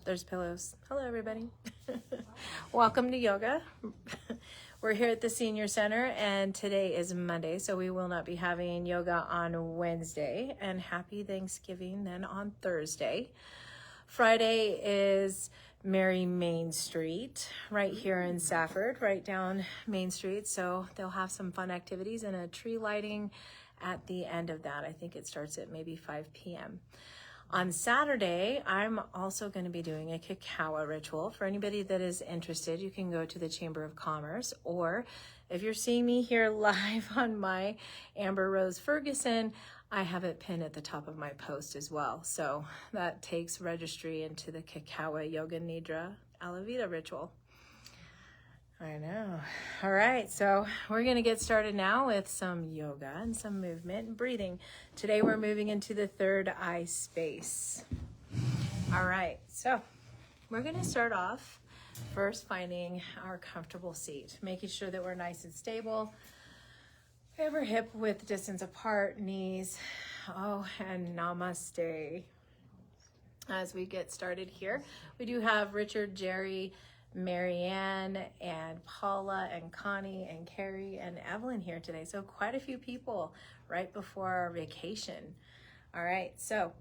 There's pillows. Hello, everybody. Welcome to yoga. We're here at the Senior Center, and today is Monday, so we will not be having yoga on Wednesday. And happy Thanksgiving then on Thursday. Friday is Mary Main Street, right here in Safford, right down Main Street. So they'll have some fun activities and a tree lighting at the end of that. I think it starts at maybe 5 p.m. On Saturday, I'm also going to be doing a cacao ritual. For anybody that is interested, you can go to the Chamber of Commerce, or if you're seeing me here live on my Amber Rose Ferguson, I have it pinned at the top of my post as well. So that takes registry into the cacao yoga nidra alavita ritual. I know. All right, so we're going to get started now with some yoga and some movement and breathing. Today we're moving into the third eye space. All right, so we're going to start off first finding our comfortable seat, making sure that we're nice and stable. We have our hip width distance apart, knees. Oh, and namaste. As we get started here, we do have Richard, Jerry, Marianne, and Paula, and Connie, and Carrie, and Evelyn here today. So quite a few people right before our vacation. All right, so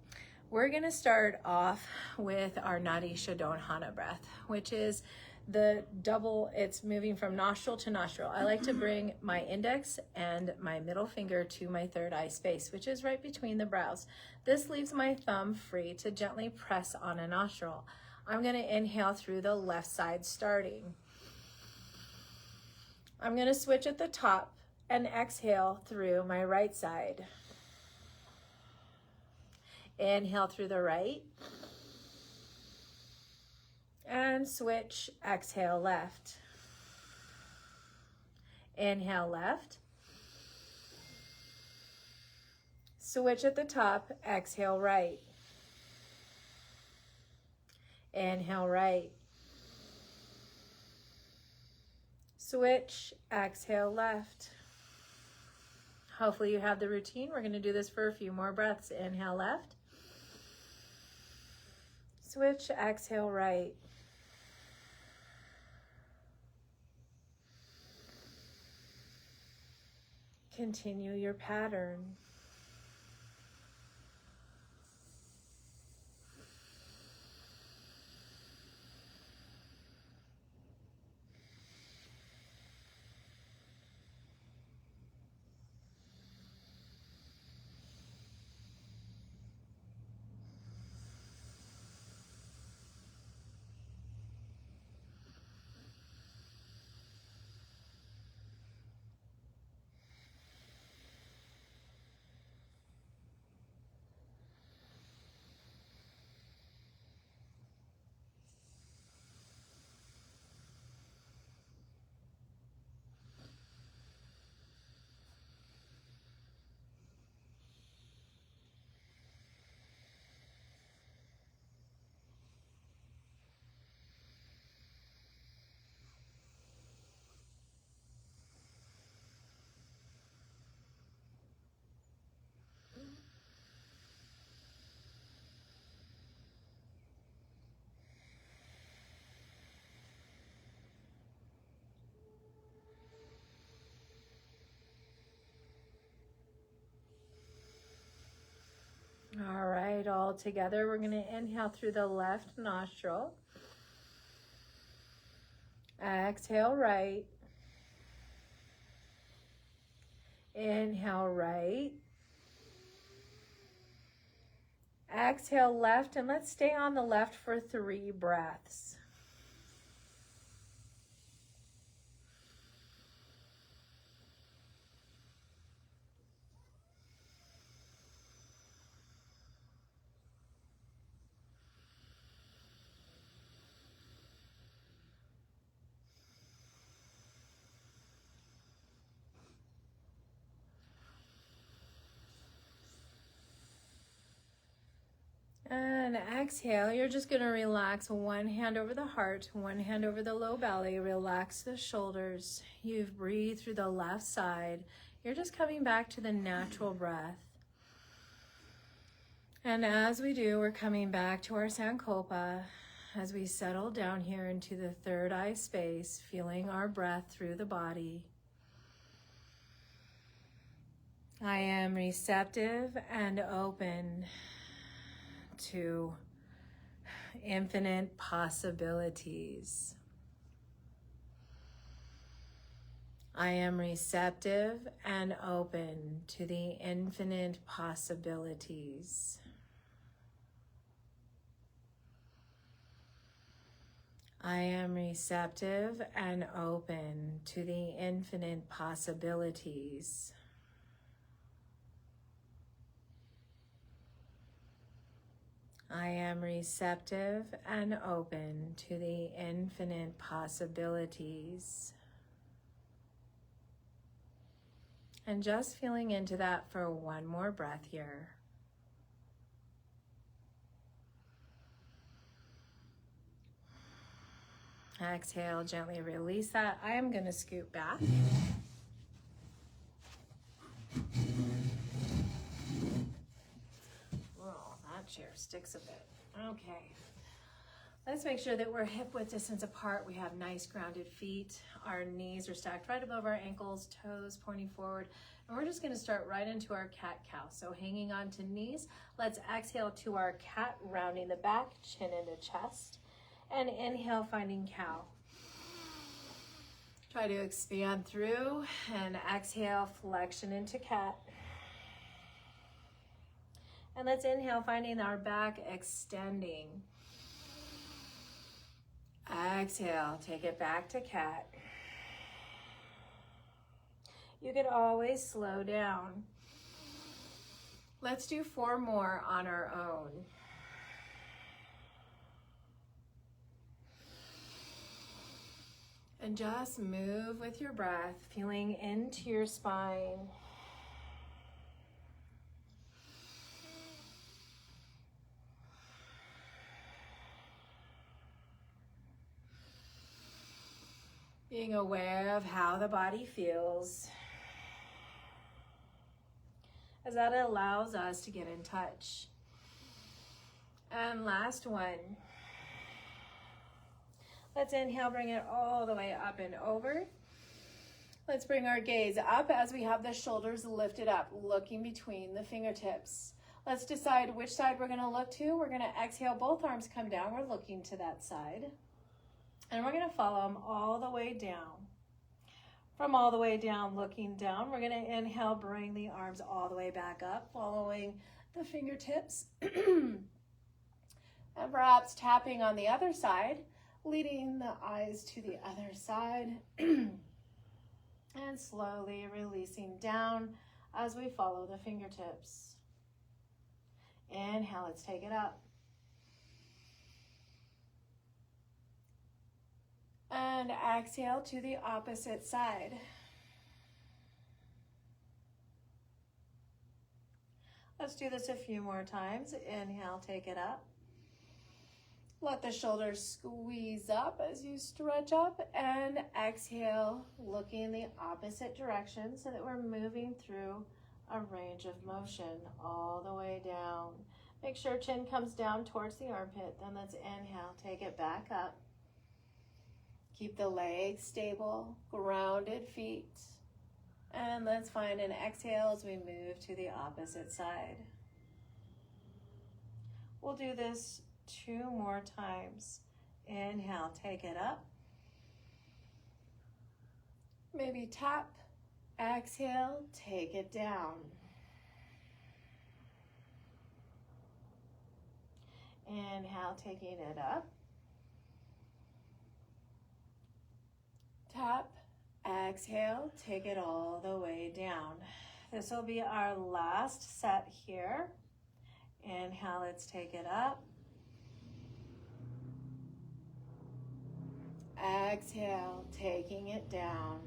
we're going to start off with our Nadi Shodhana breath, which is the double, it's moving from nostril to nostril. I like to bring my index and my middle finger to my third eye space, which is right between the brows. This leaves my thumb free to gently press on a nostril. I'm going to inhale through the left side starting. I'm going to switch at the top and exhale through my right side. Inhale through the right. And switch, exhale left. Inhale left. Switch at the top, exhale right. Inhale right. Switch, exhale left. Hopefully you have the routine. We're going to do this for a few more breaths. Inhale left. Switch, exhale right. Continue your pattern. All right, all together, we're going to inhale through the left nostril. Exhale right. Inhale right. Exhale left, and let's stay on the left for 3 breaths. And exhale, you're just going to relax one hand over the heart, one hand over the low belly. Relax the shoulders. You've breathed through the left side. You're just coming back to the natural breath. And as we do, we're coming back to our Sankalpa as we settle down here into the third eye space, feeling our breath through the body. I am receptive and open to infinite possibilities. I am receptive and open to the infinite possibilities. I am receptive and open to the infinite possibilities. I am receptive and open to the infinite possibilities. And just feeling into that for one more breath here. Exhale, gently release that. I am going to scoot back. Oh, that chair sticks a bit. Okay. Let's make sure that we're hip width distance apart. We have nice grounded feet. Our knees are stacked right above our ankles, toes pointing forward. And we're just going to start right into our cat-cow. So hanging on to knees, let's exhale to our cat, rounding the back, chin into chest. And inhale, finding cow. Try to expand through and exhale, flexion into cat. And let's inhale, finding our back, extending. Exhale, take it back to cat. You could always slow down. Let's do 4 more on our own. And just move with your breath, feeling into your spine. Being aware of how the body feels, as that allows us to get in touch. And last one. Let's inhale, bring it all the way up and over. Let's bring our gaze up as we have the shoulders lifted up, looking between the fingertips. Let's decide which side we're going to look to. We're going to exhale, both arms come down. We're looking to that side. And we're going to follow them all the way down. From all the way down, looking down, we're going to inhale, bring the arms all the way back up, following the fingertips. And perhaps tapping on the other side, leading the eyes to the other side. And slowly releasing down as we follow the fingertips. Inhale, let's take it up. And exhale to the opposite side. Let's do this a few more times. Inhale, take it up. Let the shoulders squeeze up as you stretch up, and exhale, looking the opposite direction so that we're moving through a range of motion all the way down. Make sure chin comes down towards the armpit. Then let's inhale, take it back up. Keep the legs stable, grounded feet. And let's find an exhale as we move to the opposite side. We'll do this 2 more times. Inhale, take it up. Maybe tap. Exhale, take it down. Inhale, taking it up. Tap. Exhale, take it all the way down. This will be our last set here. Inhale, let's take it up. Exhale, taking it down.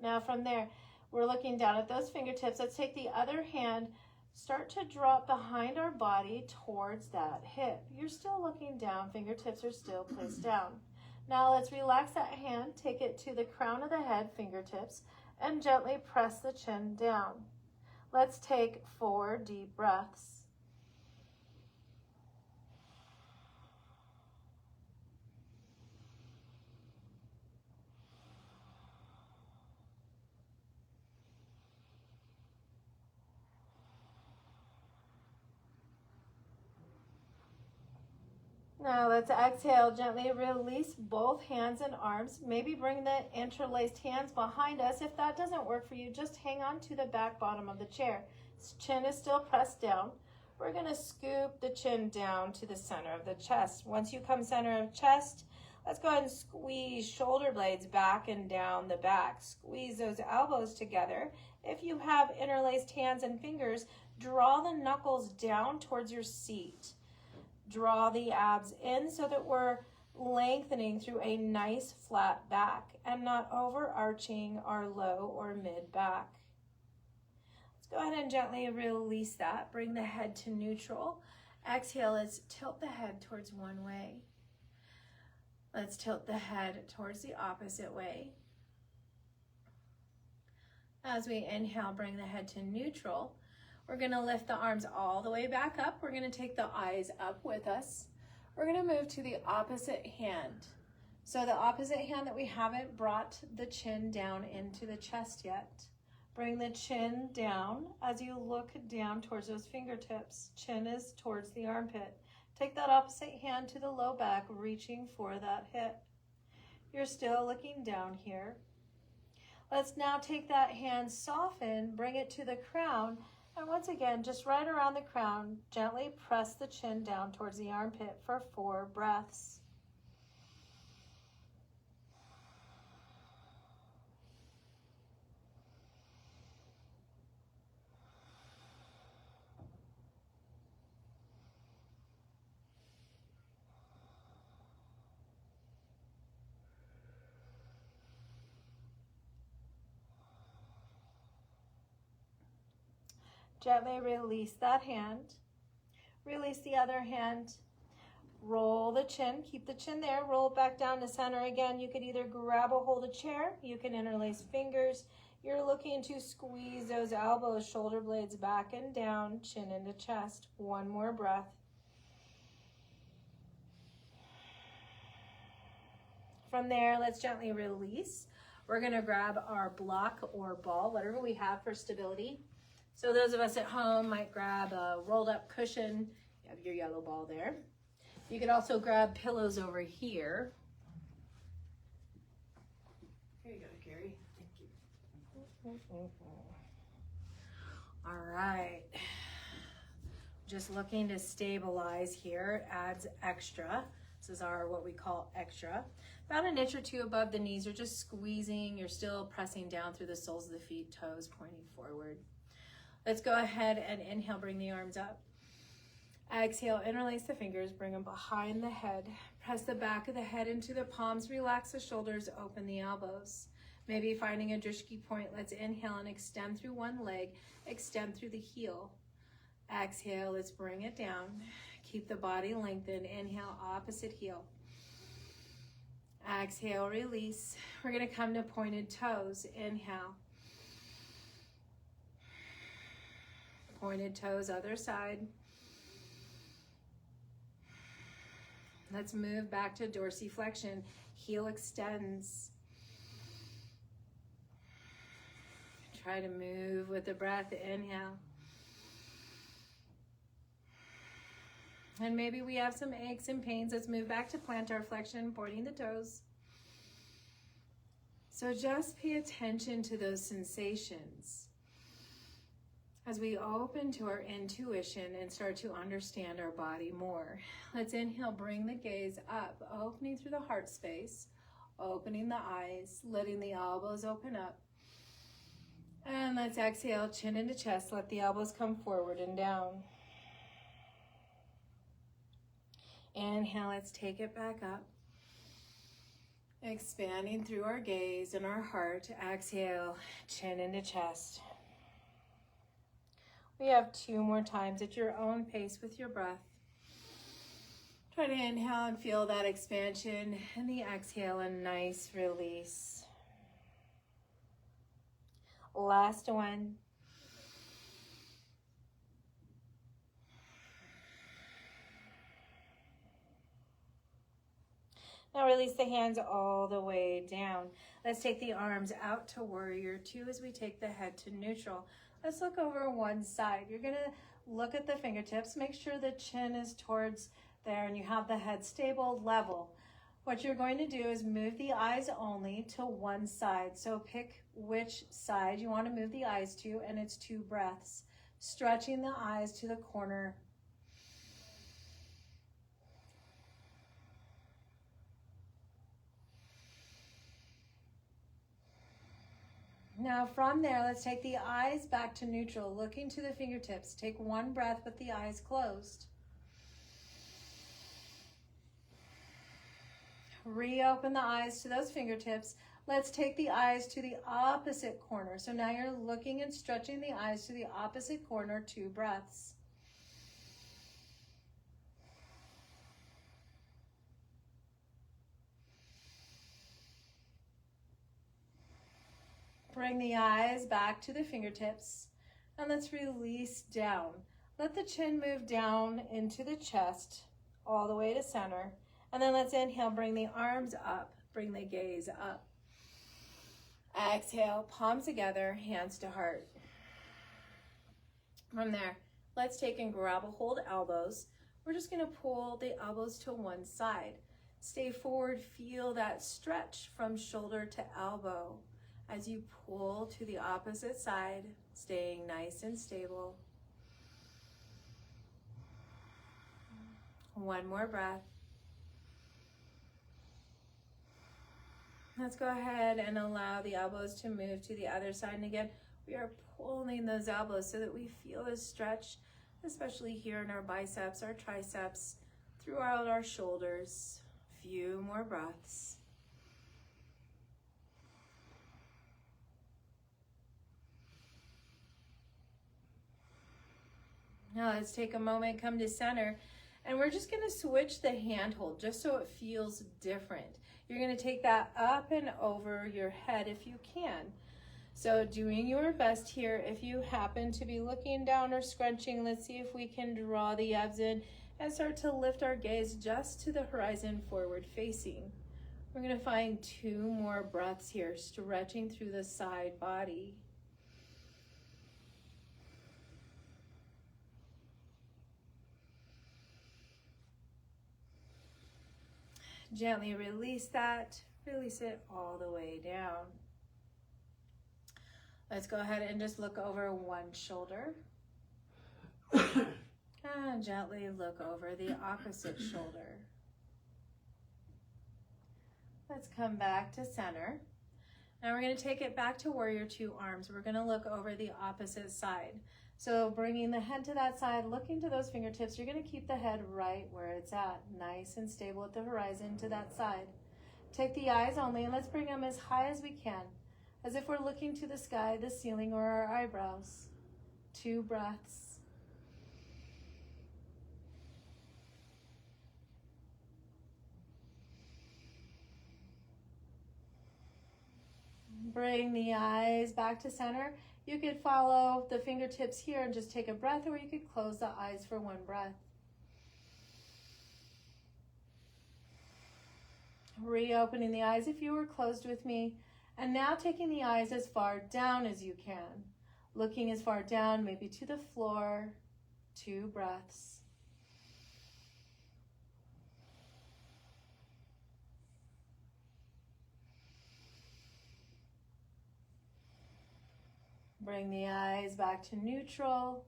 Now from there, we're looking down at those fingertips. Let's take the other hand, start to drop behind our body towards that hip. You're still looking down, fingertips are still placed down. Now let's relax that hand, take it to the crown of the head, fingertips, and gently press the chin down. Let's take 4 deep breaths. Now let's exhale, gently release both hands and arms. Maybe bring the interlaced hands behind us. If that doesn't work for you, just hang on to the back bottom of the chair. Chin is still pressed down. We're gonna scoop the chin down to the center of the chest. Once you come center of chest, let's go ahead and squeeze shoulder blades back and down the back. Squeeze those elbows together. If you have interlaced hands and fingers, draw the knuckles down towards your seat. Draw the abs in so that we're lengthening through a nice flat back and not overarching our low or mid back. Let's go ahead and gently release that. Bring the head to neutral. Exhale, let's tilt the head towards one way. Let's tilt the head towards the opposite way. As we inhale, bring the head to neutral. We're gonna lift the arms all the way back up. We're gonna take the eyes up with us. We're gonna move to the opposite hand. So the opposite hand that we haven't brought the chin down into the chest yet. Bring the chin down as you look down towards those fingertips. Chin is towards the armpit. Take that opposite hand to the low back, reaching for that hip. You're still looking down here. Let's now take that hand, soften, bring it to the crown. And once again, just right around the crown, gently press the chin down towards the armpit for 4 breaths. Gently release that hand. Release the other hand. Roll the chin. Keep the chin there. Roll it back down to center again. You could either grab a hold of chair. You can interlace fingers. You're looking to squeeze those elbows, shoulder blades back and down, chin into chest. One more breath. From there, let's gently release. We're going to grab our block or ball, whatever we have for stability. So those of us at home might grab a rolled up cushion. You have your yellow ball there. You could also grab pillows over here. Here you go, Gary. Thank you. All right. Just looking to stabilize here. Adds extra. This is our what we call extra. About an inch or two above the knees. You're just squeezing. You're still pressing down through the soles of the feet, toes pointing forward. Let's go ahead and inhale, bring the arms up. Exhale, interlace the fingers, bring them behind the head. Press the back of the head into the palms, relax the shoulders, open the elbows. Maybe finding a drishti point, let's inhale and extend through one leg, extend through the heel. Exhale, let's bring it down. Keep the body lengthened, inhale, opposite heel. Exhale, release. We're gonna come to pointed toes, inhale. Pointed toes, other side. Let's move back to dorsiflexion. Heel extends. Try to move with the breath. Inhale. And maybe we have some aches and pains. Let's move back to plantar flexion, pointing the toes. So just pay attention to those sensations as we open to our intuition and start to understand our body more. Let's inhale, bring the gaze up, opening through the heart space, opening the eyes, letting the elbows open up. And let's exhale, chin into chest, let the elbows come forward and down. Inhale, let's take it back up. Expanding through our gaze and our heart. Exhale, chin into chest. We have 2 more times at your own pace with your breath. Try to inhale and feel that expansion, and the exhale, a nice release. Last one. Now release the hands all the way down. Let's take the arms out to warrior two as we take the head to neutral. Let's look over one side. You're gonna look at the fingertips, make sure the chin is towards there and you have the head stable, level. What you're going to do is move the eyes only to one side. So pick which side you want to move the eyes to, and it's 2 breaths. Stretching the eyes to the corner. Now from there, let's take the eyes back to neutral, looking to the fingertips. Take 1 breath with the eyes closed. Reopen the eyes to those fingertips. Let's take the eyes to the opposite corner. So now you're looking and stretching the eyes to the opposite corner, 2 breaths. Bring the eyes back to the fingertips and let's release down. Let the chin move down into the chest all the way to center. And then let's inhale, bring the arms up, bring the gaze up. Exhale, palms together, hands to heart. From there, let's take and grab a hold elbows. We're just gonna pull the elbows to one side. Stay forward, feel that stretch from shoulder to elbow as you pull to the opposite side, staying nice and stable. 1 more breath. Let's go ahead and allow the elbows to move to the other side. And again, we are pulling those elbows so that we feel a stretch, especially here in our biceps, our triceps, throughout our shoulders. Few more breaths. Now let's take a moment, come to center, and we're just gonna switch the hand hold just so it feels different. You're gonna take that up and over your head if you can. So doing your best here. If you happen to be looking down or scrunching, let's see if we can draw the abs in and start to lift our gaze just to the horizon, forward facing. We're gonna find 2 more breaths here, stretching through the side body. Gently release that, release it all the way down. Let's go ahead and just look over one shoulder. And gently look over the opposite shoulder. Let's come back to center. Now we're going to take it back to warrior two arms. We're going to look over the opposite side. So bringing the head to that side, looking to those fingertips, you're going to keep the head right where it's at, nice and stable at the horizon to that side. Take the eyes only and let's bring them as high as we can, as if we're looking to the sky, the ceiling, or our eyebrows. 2 breaths. Bring the eyes back to center. You could follow the fingertips here and just take a breath, or you could close the eyes for 1 breath. Reopening the eyes if you were closed with me. And now taking the eyes as far down as you can. Looking as far down, maybe to the floor. 2 breaths. Bring the eyes back to neutral.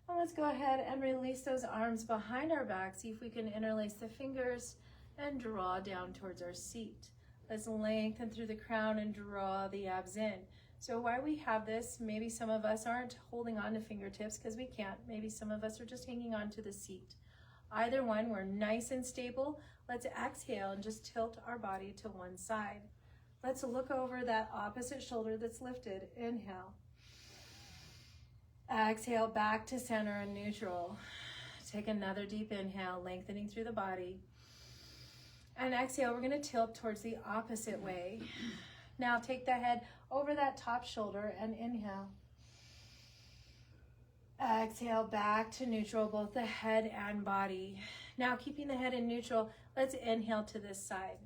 And let's go ahead and release those arms behind our back. See if we can interlace the fingers and draw down towards our seat. Let's lengthen through the crown and draw the abs in. So while we have this, maybe some of us aren't holding on to fingertips because we can't. Maybe some of us are just hanging on to the seat. Either one, we're nice and stable. Let's exhale and just tilt our body to one side. Let's look over that opposite shoulder that's lifted. Inhale. Exhale back to center and neutral. Take another deep inhale, lengthening through the body. And exhale, we're going to tilt towards the opposite way. Now take the head over that top shoulder and inhale. Exhale back to neutral, both the head and body. Now keeping the head in neutral, let's inhale to this side.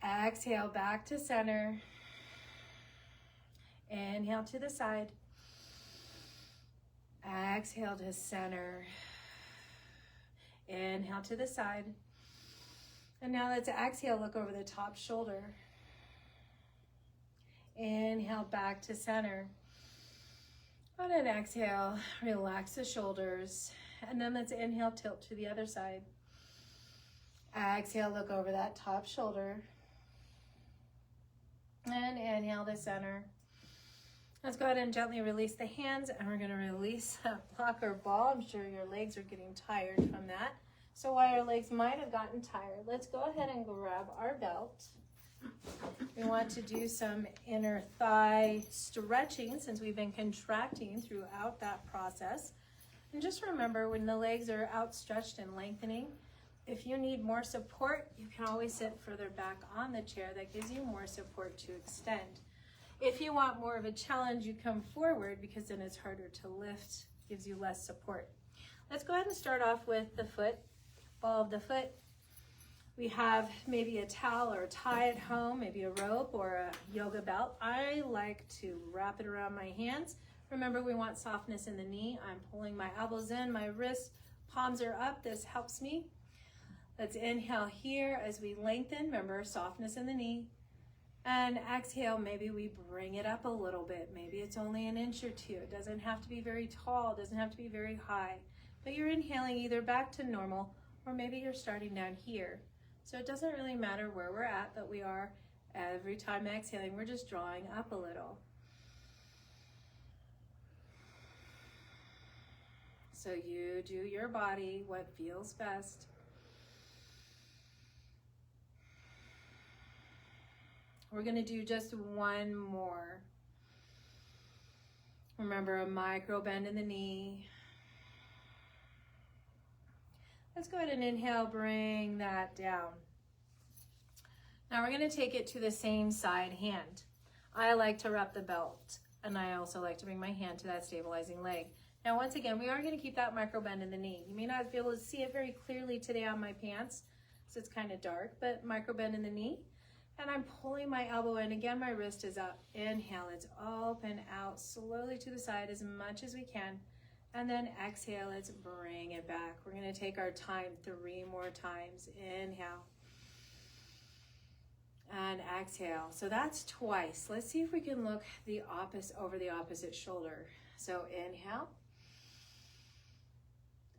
Exhale back to center. Inhale to the side. Exhale to center. Inhale to the side. And now let's exhale, look over the top shoulder. Inhale back to center. And then exhale, relax the shoulders. And then let's inhale, tilt to the other side. Exhale, look over that top shoulder. And inhale to center. Let's go ahead and gently release the hands, and we're going to release that block or ball. I'm sure your legs are getting tired from that. So while your legs might have gotten tired, let's go ahead and grab our belt. We want to do some inner thigh stretching since we've been contracting throughout that process. And just remember, when the legs are outstretched and lengthening, if you need more support, you can always sit further back on the chair. That gives you more support to extend. If you want more of a challenge, you come forward because then it's harder to lift, gives you less support. Let's go ahead and start off with the foot, ball of the foot. We have maybe a towel or a tie at home, maybe a rope or a yoga belt. I like to wrap it around my hands. Remember, we want softness in the knee. I'm pulling my elbows in, my wrists, palms are up. This helps me. Let's inhale here as we lengthen. Remember, softness in the knee. And exhale, maybe we bring it up a little bit. Maybe it's only an inch or two. It doesn't have to be very tall. It doesn't have to be very high. But you're inhaling either back to normal or maybe you're starting down here. So it doesn't really matter where we're at, but we are, every time exhaling, we're just drawing up a little. So you do your body what feels best. We're going to do just one more. Remember, a micro bend in the knee. Let's go ahead and inhale, bring that down. Now we're going to take it to the same side hand. I like to wrap the belt, and I also like to bring my hand to that stabilizing leg. Now once again, we are going to keep that micro bend in the knee. You may not be able to see it very clearly today on my pants, so it's kind of dark, but micro bend in the knee. And I'm pulling my elbow in. Again, my wrist is up. Inhale, it's open out slowly to the side as much as we can. And then exhale, let's bring it back. We're going to take our time 3 more times. Inhale. And exhale. So that's twice. Let's see if we can look the opposite over the opposite shoulder. So inhale.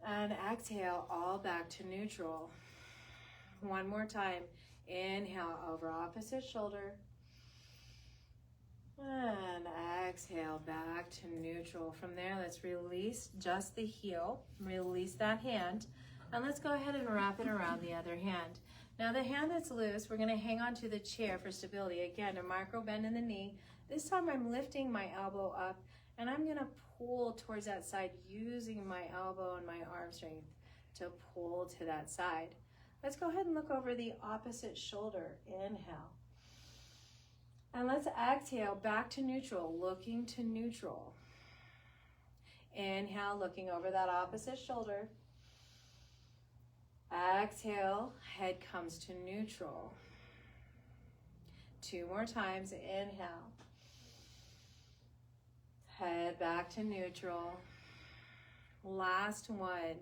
And exhale, all back to neutral. One more time. Inhale over opposite shoulder. And exhale back to neutral. From there, let's release just the heel. Release that hand. And let's go ahead and wrap it around the other hand. Now the hand that's loose, we're going to hang on to the chair for stability. Again, a micro bend in the knee. This time I'm lifting my elbow up and I'm going to pull towards that side using my elbow and my arm strength to pull to that side. Let's go ahead and look over the opposite shoulder. Inhale. And let's exhale back to neutral, looking to neutral. Inhale, looking over that opposite shoulder. Exhale, head comes to neutral. 2 more times. Inhale. Head back to neutral. Last one.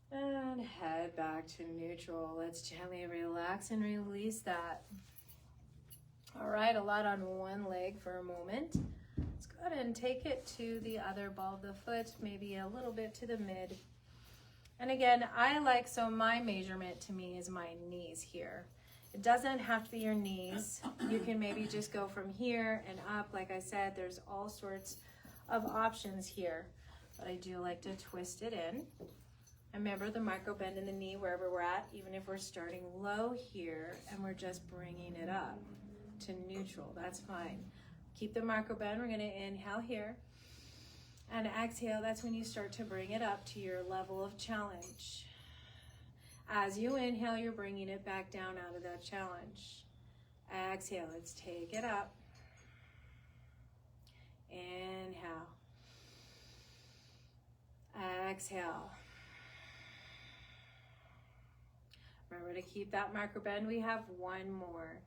And head back to neutral. Let's gently relax and release that. All right, a lot on one leg for a moment. Let's go ahead and take it to the other ball of the foot, maybe a little bit to the mid. And again, so my measurement to me is my knees here. It doesn't have to be your knees. You can maybe just go from here and up. Like I said, there's all sorts of options here, but I do like to twist it in. Remember the micro bend in the knee wherever we're at, even if we're starting low here and we're just bringing it up to neutral, that's fine. Keep the micro bend. We're going to inhale here and exhale. That's when you start to bring it up to your level of challenge. As you inhale, you're bringing it back down out of that challenge. Exhale, let's take it up. exhale. Remember to keep that micro bend. We have one more.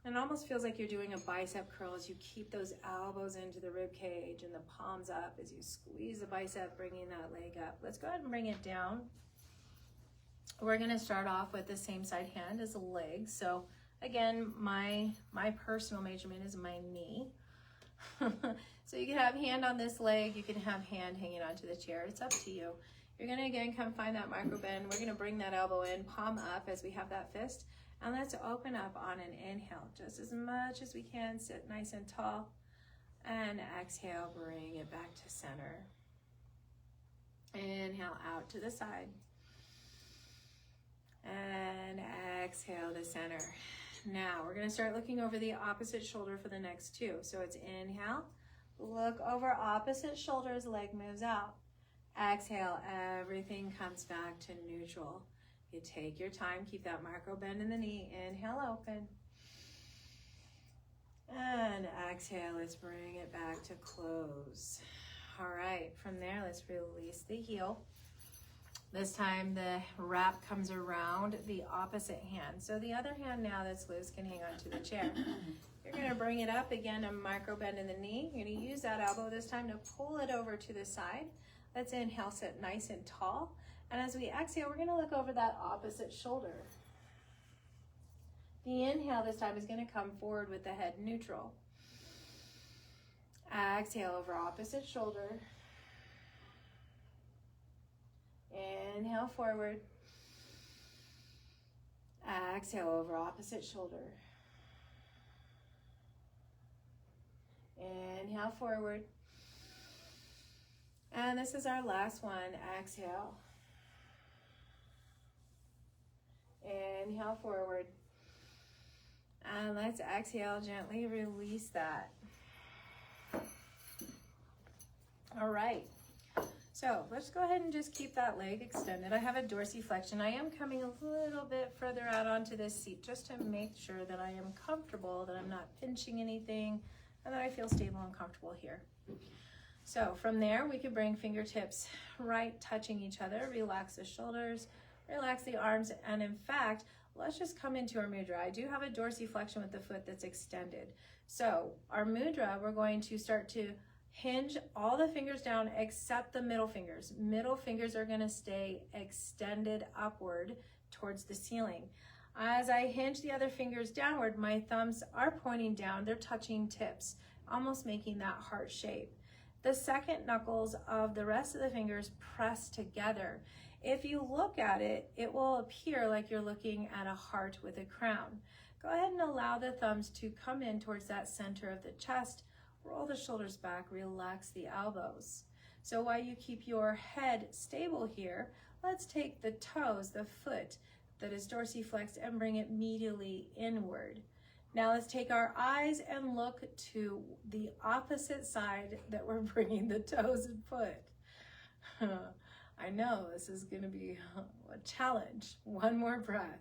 And it almost feels like you're doing a bicep curl as you keep those elbows into the rib cage and the palms up as you squeeze the bicep, bringing that leg up. Let's go ahead and bring it down. We're going to start off with the same side hand as the leg. So again, my personal measurement is my knee. So you can have hand on this leg, you can have hand hanging onto the chair. It's up to you. You're going to again come find that micro bend. We're going to bring that elbow in, palm up as we have that fist. And let's open up on an inhale, just as much as we can. Sit nice and tall. And exhale, bring it back to center. Inhale out to the side. And exhale to center. Now we're going to start looking over the opposite shoulder for the next two. So it's inhale, look over opposite shoulder as leg moves out. Exhale, everything comes back to neutral. You take your time, keep that micro bend in the knee. Inhale, open. And exhale, let's bring it back to close. All right, from there, let's release the heel. This time the wrap comes around the opposite hand. So the other hand now that's loose can hang onto the chair. You're gonna bring it up, again, a micro bend in the knee. You're gonna use that elbow this time to pull it over to the side. Let's inhale, sit nice and tall. And as we exhale, we're gonna look over that opposite shoulder. The inhale this time is gonna come forward with the head neutral. Exhale over opposite shoulder. Inhale forward. Exhale over opposite shoulder. Inhale forward. And this is our last one. Exhale. Inhale forward. And let's exhale, gently release that. All right. So let's go ahead and just keep that leg extended. I have a dorsiflexion. I am coming a little bit further out onto this seat just to make sure that I am comfortable, that I'm not pinching anything, and that I feel stable and comfortable here. So from there, we can bring fingertips right touching each other, relax the shoulders, relax the arms, and in fact, let's just come into our mudra. I do have a dorsiflexion with the foot that's extended. So our mudra, we're going to start to hinge all the fingers down except the middle fingers. Middle fingers are gonna stay extended upward towards the ceiling. As I hinge the other fingers downward, my thumbs are pointing down, they're touching tips, almost making that heart shape. The second knuckles of the rest of the fingers press together. If you look at it, it will appear like you're looking at a heart with a crown. Go ahead and allow the thumbs to come in towards that center of the chest. Roll the shoulders back, relax the elbows. So while you keep your head stable here, let's take the toes, the foot that is dorsiflexed, and bring it medially inward. Now let's take our eyes and look to the opposite side that we're bringing the toes and foot. I know this is going to be a challenge. One more breath.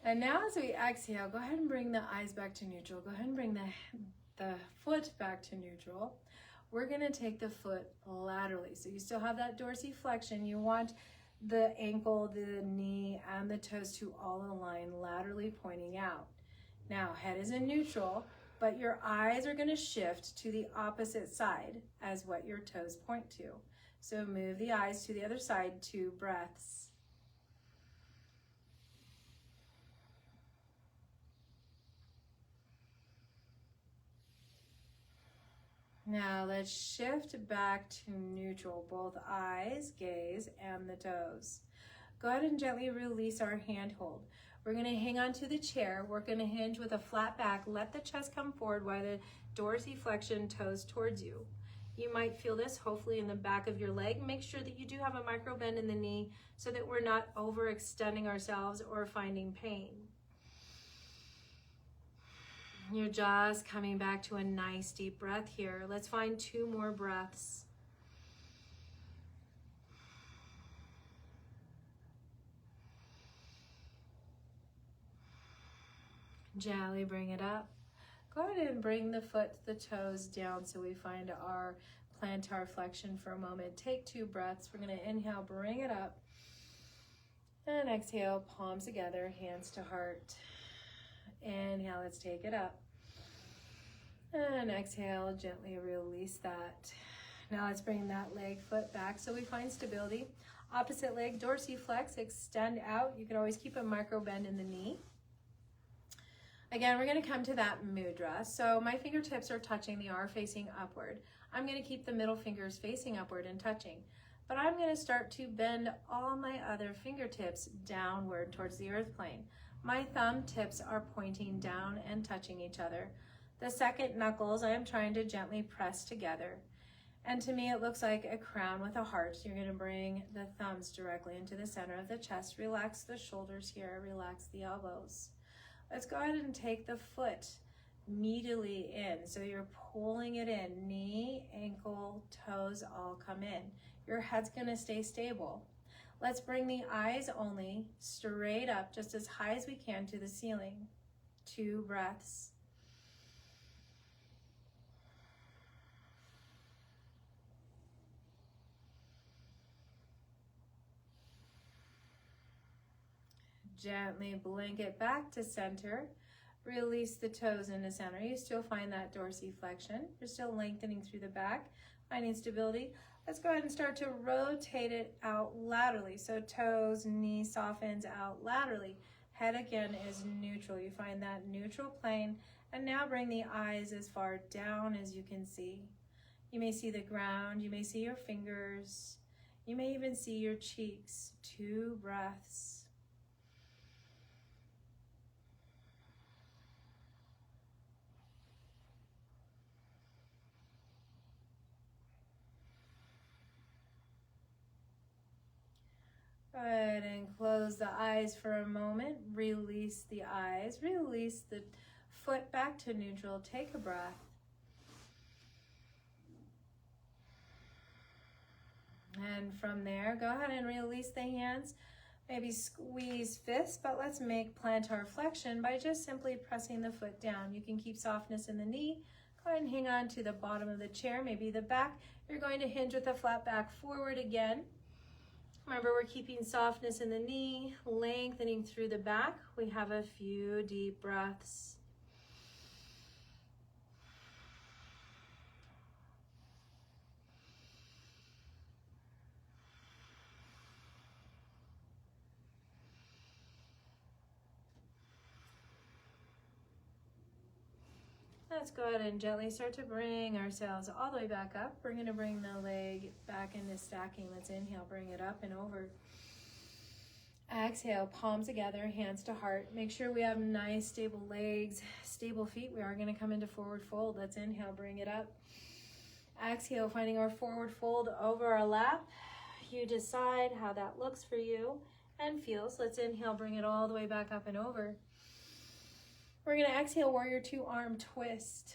And now as we exhale, go ahead and bring the eyes back to neutral. Go ahead and bring the foot back to neutral. We're going to take the foot laterally. So you still have that dorsiflexion. You want the ankle, the knee, and the toes to all align laterally pointing out. Now, head is in neutral, but your eyes are going to shift to the opposite side as what your toes point to. So move the eyes to the other side, 2 breaths. Now let's shift back to neutral, both eyes, gaze, and the toes. Go ahead and gently release our handhold. We're going to hang on to the chair. We're going to hinge with a flat back. Let the chest come forward while the dorsiflexion toes towards you. You might feel this hopefully in the back of your leg. Make sure that you do have a micro bend in the knee so that we're not overextending ourselves or finding pain. You're just coming back to a nice deep breath here. Let's find 2 more breaths. Gently bring it up. Go ahead and bring the foot, the toes down so we find our plantar flexion for a moment. Take 2 breaths. We're going to inhale, bring it up. And exhale, palms together, hands to heart. Inhale, let's take it up. And exhale, gently release that. Now let's bring that leg, foot back so we find stability. Opposite leg, dorsiflex, extend out. You can always keep a micro bend in the knee. Again, we're going to come to that mudra. So my fingertips are touching, they are facing upward. I'm going to keep the middle fingers facing upward and touching. But I'm going to start to bend all my other fingertips downward towards the earth plane. My thumb tips are pointing down and touching each other. The second knuckles I am trying to gently press together. And to me it looks like a crown with a heart. You're going to bring the thumbs directly into the center of the chest. Relax the shoulders here, relax the elbows. Let's go ahead and take the foot medially in. So you're pulling it in. Knee, ankle, toes all come in. Your head's going to stay stable. Let's bring the eyes only straight up, just as high as we can to the ceiling. 2 breaths. Gently blink it back to center. Release the toes into center. You still find that dorsiflexion. You're still lengthening through the back, finding stability. Let's go ahead and start to rotate it out laterally. So toes, knee softens out laterally. Head again is neutral. You find that neutral plane. And now bring the eyes as far down as you can see. You may see the ground. You may see your fingers. You may even see your cheeks. 2 breaths. Go ahead and close the eyes for a moment. Release the eyes. Release the foot back to neutral. Take a breath. And from there, go ahead and release the hands. Maybe squeeze fists, but let's make plantar flexion by just simply pressing the foot down. You can keep softness in the knee. Go ahead and hang on to the bottom of the chair, maybe the back. You're going to hinge with a flat back forward again. Remember, we're keeping softness in the knee, lengthening through the back. We have a few deep breaths. Let's go ahead and gently start to bring ourselves all the way back up. We're going to bring the leg back into stacking. Let's inhale, bring it up and over. Exhale, palms together, hands to heart. Make sure we have nice, stable legs, stable feet. We are going to come into forward fold. Let's inhale, bring it up. Exhale, finding our forward fold over our lap. You decide how that looks for you and feels. Let's inhale, bring it all the way back up and over. We're going to exhale, warrior 2, arm twist.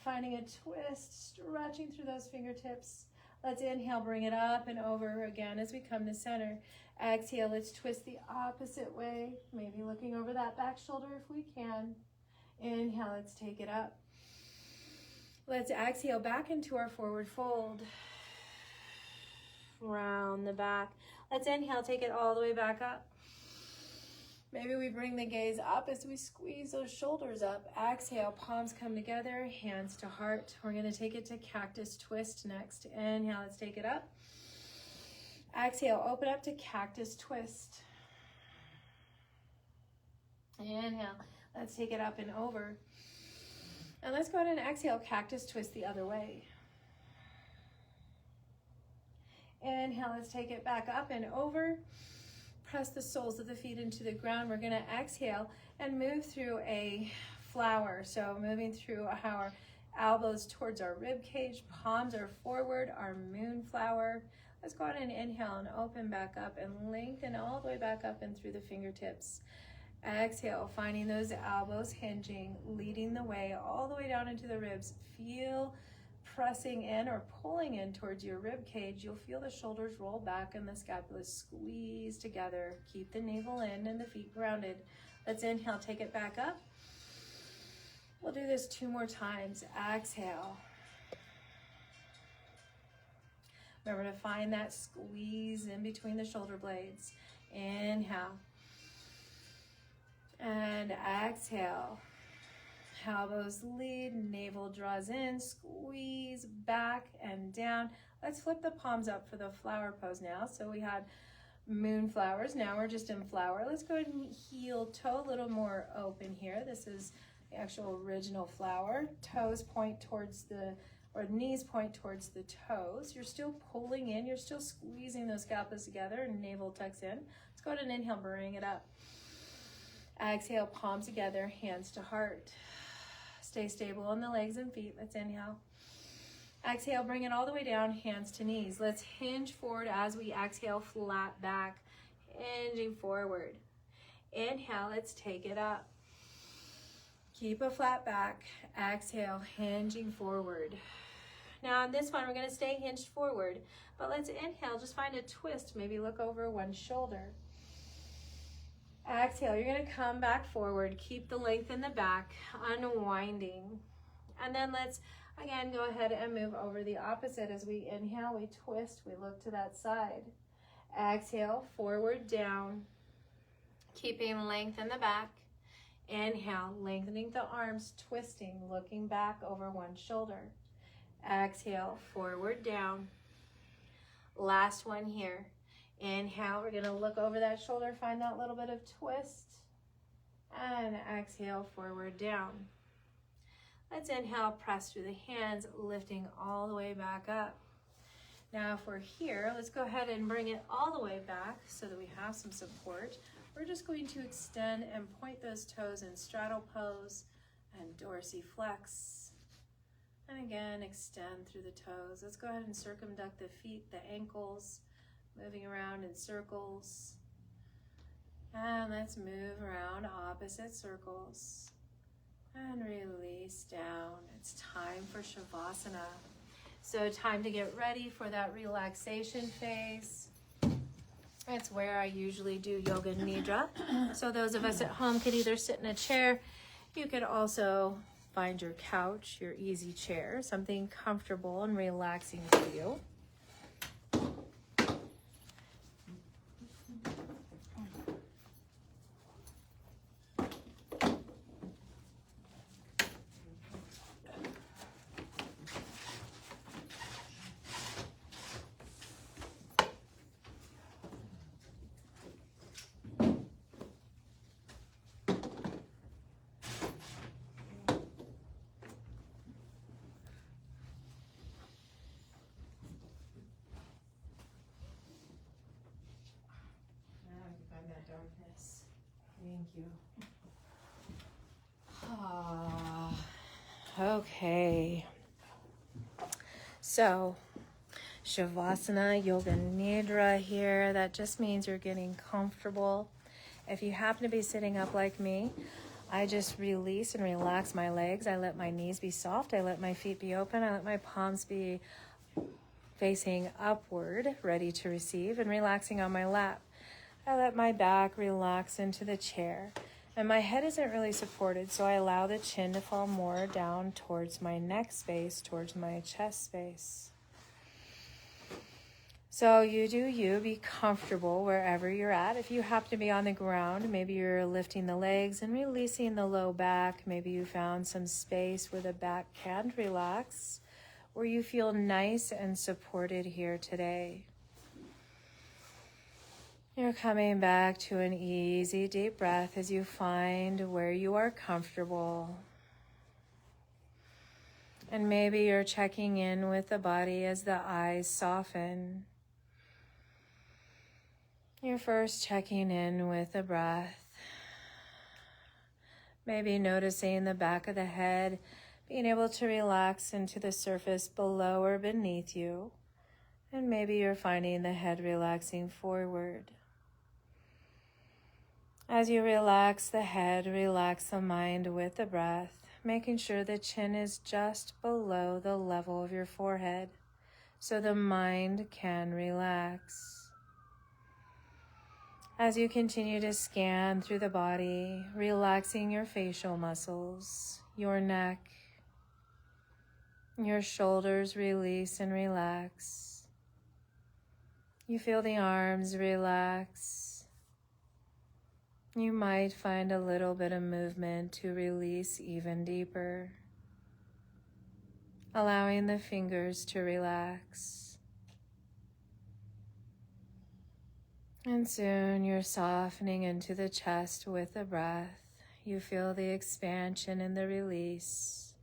Finding a twist, stretching through those fingertips. Let's inhale, bring it up and over again as we come to center. Exhale, let's twist the opposite way. Maybe looking over that back shoulder if we can. Inhale, let's take it up. Let's exhale back into our forward fold. Round the back. Let's inhale, take it all the way back up. Maybe we bring the gaze up as we squeeze those shoulders up. Exhale, palms come together, hands to heart. We're going to take it to cactus twist next. Inhale, let's take it up. Exhale, open up to cactus twist. Inhale, let's take it up and over. And let's go ahead and exhale, cactus twist the other way. Inhale, let's take it back up and over. Press the soles of the feet into the ground. We're going to exhale and move through a flower. So moving through our elbows towards our rib cage, palms are forward, our moonflower. Let's go ahead and inhale and open back up and lengthen all the way back up and through the fingertips. Exhale, finding those elbows hinging, leading the way all the way down into the ribs. Feel pressing in or pulling in towards your rib cage. You'll feel the shoulders roll back and the scapula squeeze together. Keep the navel in and the feet grounded. Let's inhale, take it back up. We'll do this 2 more times. Exhale. Remember to find that squeeze in between the shoulder blades. Inhale. And exhale. Elbows lead, navel draws in, squeeze back and down. Let's flip the palms up for the flower pose now. So we had moonflowers, now we're just in flower. Let's go ahead and heel toe a little more open here. This is the actual original flower. Toes point towards the, or knees point towards the toes. You're still pulling in, you're still squeezing those scapulars together and navel tucks in. Let's go ahead and inhale, bring it up. Exhale, palms together, hands to heart. Stay stable on the legs and feet. Let's inhale. Exhale, bring it all the way down, hands to knees. Let's hinge forward as we exhale, flat back, hinging forward. Inhale, let's take it up. Keep a flat back. Exhale, hinging forward. Now on this one, we're gonna stay hinged forward, but let's inhale, just find a twist, maybe look over one shoulder. Exhale, you're gonna come back forward, keep the length in the back, unwinding. And then let's, again, go ahead and move over the opposite. As we inhale, we twist, we look to that side. Exhale, forward, down, keeping length in the back. Inhale, lengthening the arms, twisting, looking back over one shoulder. Exhale, forward, down. Last one here. Inhale, we're gonna look over that shoulder, find that little bit of twist. And exhale, forward, down. Let's inhale, press through the hands, lifting all the way back up. Now if we're here, let's go ahead and bring it all the way back so that we have some support. We're just going to extend and point those toes in straddle pose and dorsiflex. And again, extend through the toes. Let's go ahead and circumduct the feet, the ankles, moving around in circles. And let's move around opposite circles. And release down. It's time for Shavasana. So time to get ready for that relaxation phase. It's where I usually do yoga nidra. So those of us at home can either sit in a chair. You could also find your couch, your easy chair, something comfortable and relaxing for you. Darkness. Thank you. Okay. So, Shavasana, Yoga Nidra here. That just means you're getting comfortable. If you happen to be sitting up like me, I just release and relax my legs. I let my knees be soft. I let my feet be open. I let my palms be facing upward, ready to receive, and relaxing on my lap. I let my back relax into the chair, and my head isn't really supported, so I allow the chin to fall more down towards my neck space, towards my chest space. So you do you, be comfortable wherever you're at. If you happen to be on the ground, maybe you're lifting the legs and releasing the low back. Maybe you found some space where the back can relax, where you feel nice and supported here today. You're coming back to an easy, deep breath as you find where you are comfortable. And maybe you're checking in with the body as the eyes soften. You're first checking in with the breath. Maybe noticing the back of the head, being able to relax into the surface below or beneath you. And maybe you're finding the head relaxing forward. As you relax the head, relax the mind with the breath, making sure the chin is just below the level of your forehead so the mind can relax. As you continue to scan through the body, relaxing your facial muscles, your neck, your shoulders release and relax. You feel the arms relax. You might find a little bit of movement to release even deeper, allowing the fingers to relax. And soon you're softening into the chest with the breath. You feel the expansion and the release.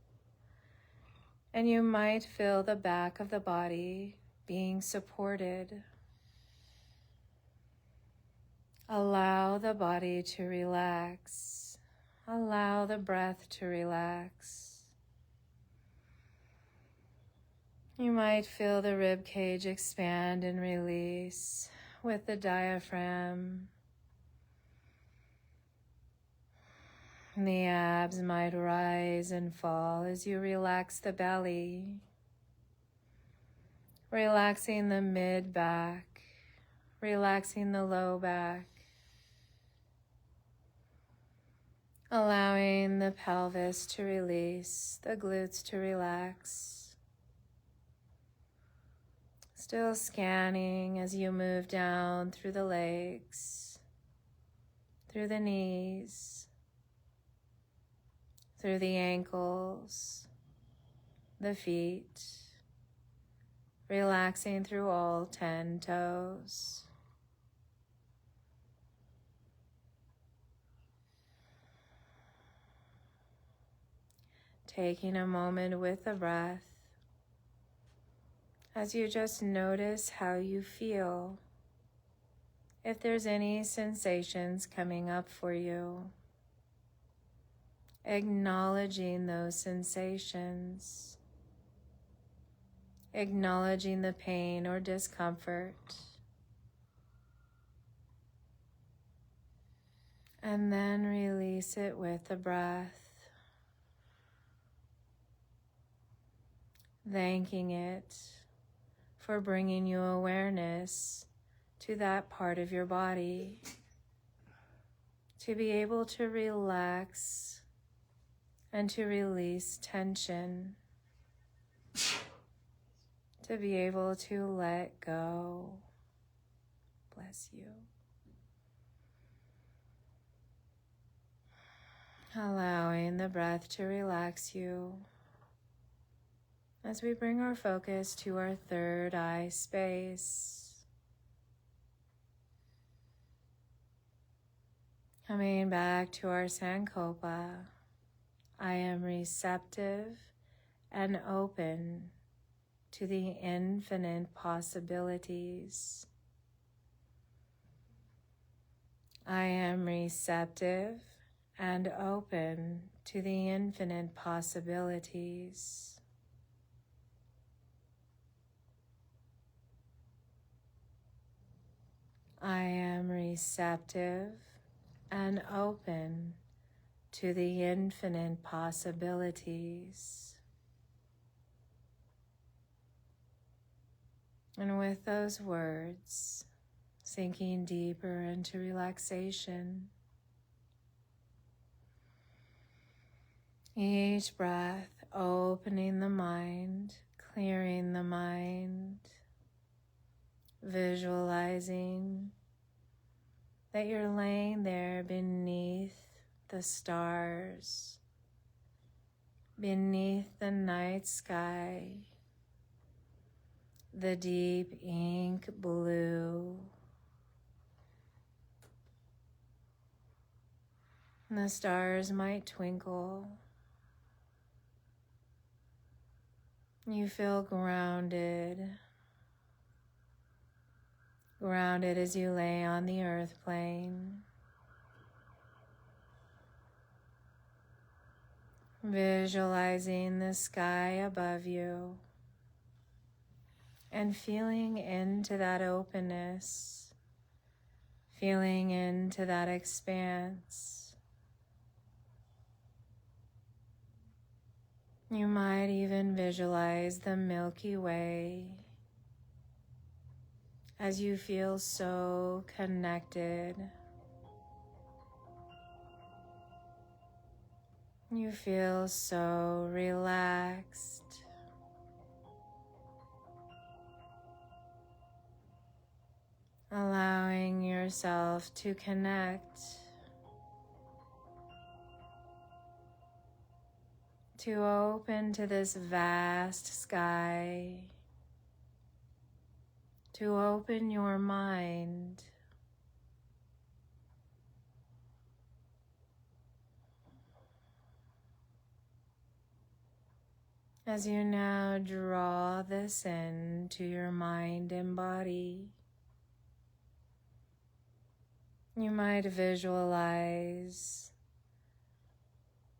And you might feel the back of the body being supported. Allow the body to relax. Allow the breath to relax. You might feel the rib cage expand and release with the diaphragm. The abs might rise and fall as you relax the belly, relaxing the mid-back, relaxing the low back, allowing the pelvis to release, the glutes to relax. Still scanning as you move down through the legs, through the knees, through the ankles, the feet, relaxing through all 10 toes. Taking a moment with the breath as you just notice how you feel, if there's any sensations coming up for you. Acknowledging those sensations, acknowledging the pain or discomfort, and then release it with the breath, thanking it for bringing you awareness to that part of your body, to be able to relax and to release tension, to be able to let go. Bless you. Allowing the breath to relax you as we bring our focus to our third eye space. Coming back to our Sankopa, I am receptive and open to the infinite possibilities. I am receptive and open to the infinite possibilities. I am receptive and open to the infinite possibilities. And with those words, sinking deeper into relaxation, each breath opening the mind, clearing the mind, visualizing that you're laying there beneath the stars, beneath the night sky, the deep ink blue. And the stars might twinkle. You feel grounded. Grounded as you lay on the earth plane. Visualizing the sky above you and feeling into that openness, feeling into that expanse. You might even visualize the Milky Way as you feel so connected. You feel so relaxed. yourself to connect to open to this vast sky, to open your mind as you now draw this in to your mind and body. You might visualize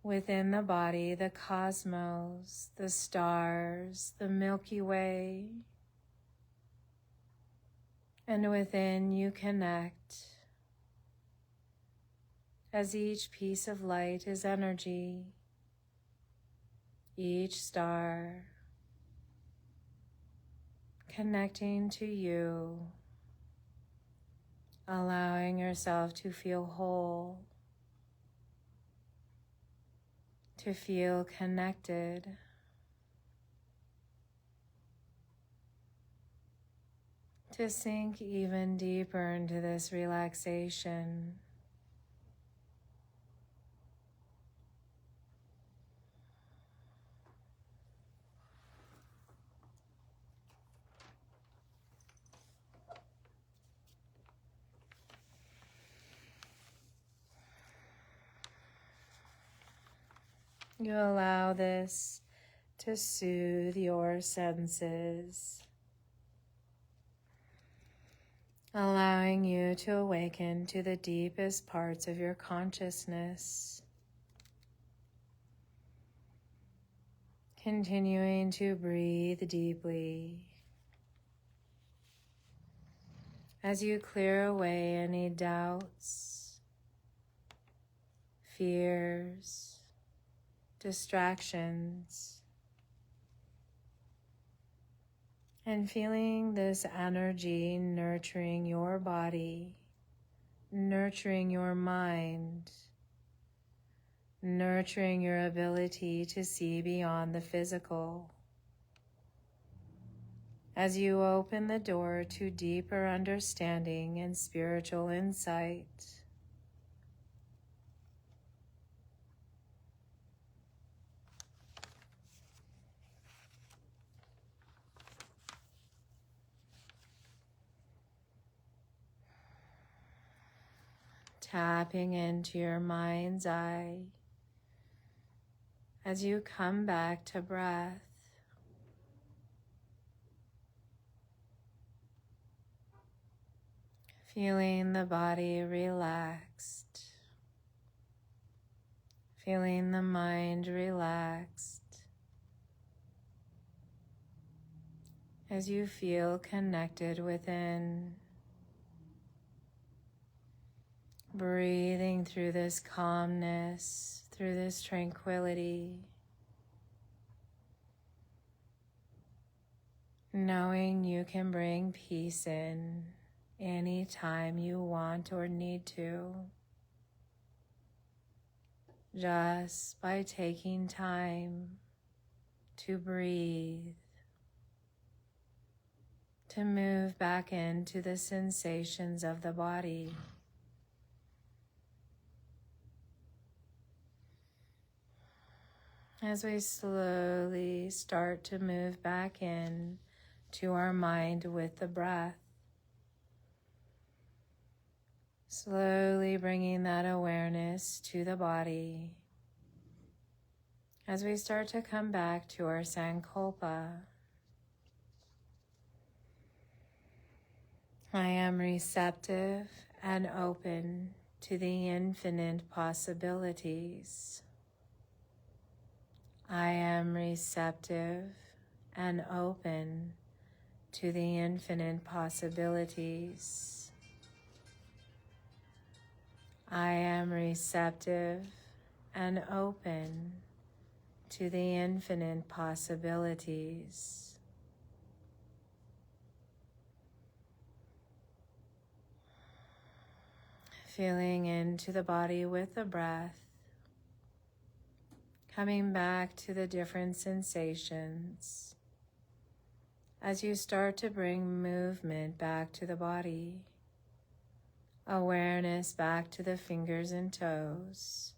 within the body the cosmos, the stars, the Milky Way, and within you connect as each piece of light is energy, each star connecting to you, allowing yourself to feel whole, to feel connected, to sink even deeper into this relaxation. You allow this to soothe your senses, allowing you to awaken to the deepest parts of your consciousness, continuing to breathe deeply as you clear away any doubts, fears, distractions, and feeling this energy nurturing your body, nurturing your mind, nurturing your ability to see beyond the physical. As you open the door to deeper understanding and spiritual insight, tapping into your mind's eye as you come back to breath. Feeling the body relaxed, feeling the mind relaxed as you feel connected within. Breathing through this calmness, through this tranquility, knowing you can bring peace in anytime you want or need to, just by taking time to breathe, to move back into the sensations of the body. As we slowly start to move back in to our mind with the breath, slowly bringing that awareness to the body. As we start to come back to our sankalpa, I am receptive and open to the infinite possibilities. I am receptive and open to the infinite possibilities. I am receptive and open to the infinite possibilities. Feeling into the body with the breath, coming back to the different sensations as you start to bring movement back to the body, Awareness back to the fingers and toes.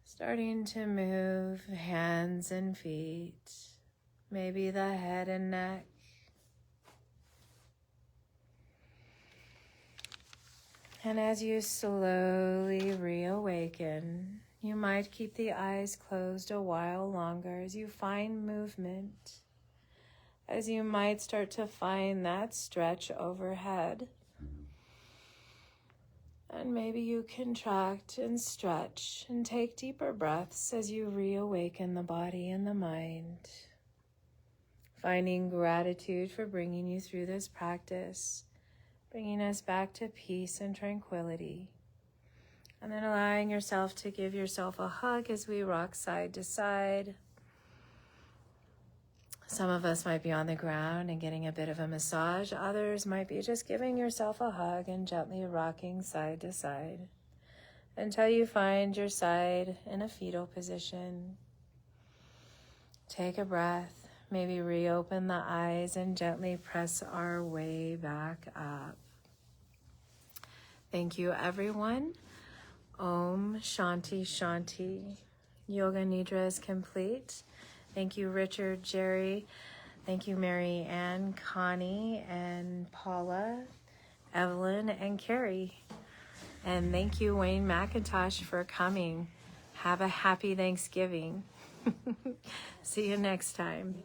Starting to move hands and feet, maybe the head and neck. And as you slowly reawaken, you might keep the eyes closed a while longer as you find movement, as you might start to find that stretch overhead. And maybe you contract and stretch and take deeper breaths as you reawaken the body and the mind. Finding gratitude for bringing you through this practice, bringing us back to peace and tranquility. And then allowing yourself to give yourself a hug as we rock side to side. Some of us might be on the ground and getting a bit of a massage. Others might be just giving yourself a hug and gently rocking side to side until you find your side in a fetal position. Take a breath, maybe reopen the eyes and gently press our way back up. Thank you, everyone. Om Shanti Shanti. Yoga Nidra is complete. Thank you, Richard, Jerry. Thank you, Mary Ann, Connie, and Paula, Evelyn, and Carrie. And thank you, Wayne McIntosh, for coming. Have a happy Thanksgiving. See you next time.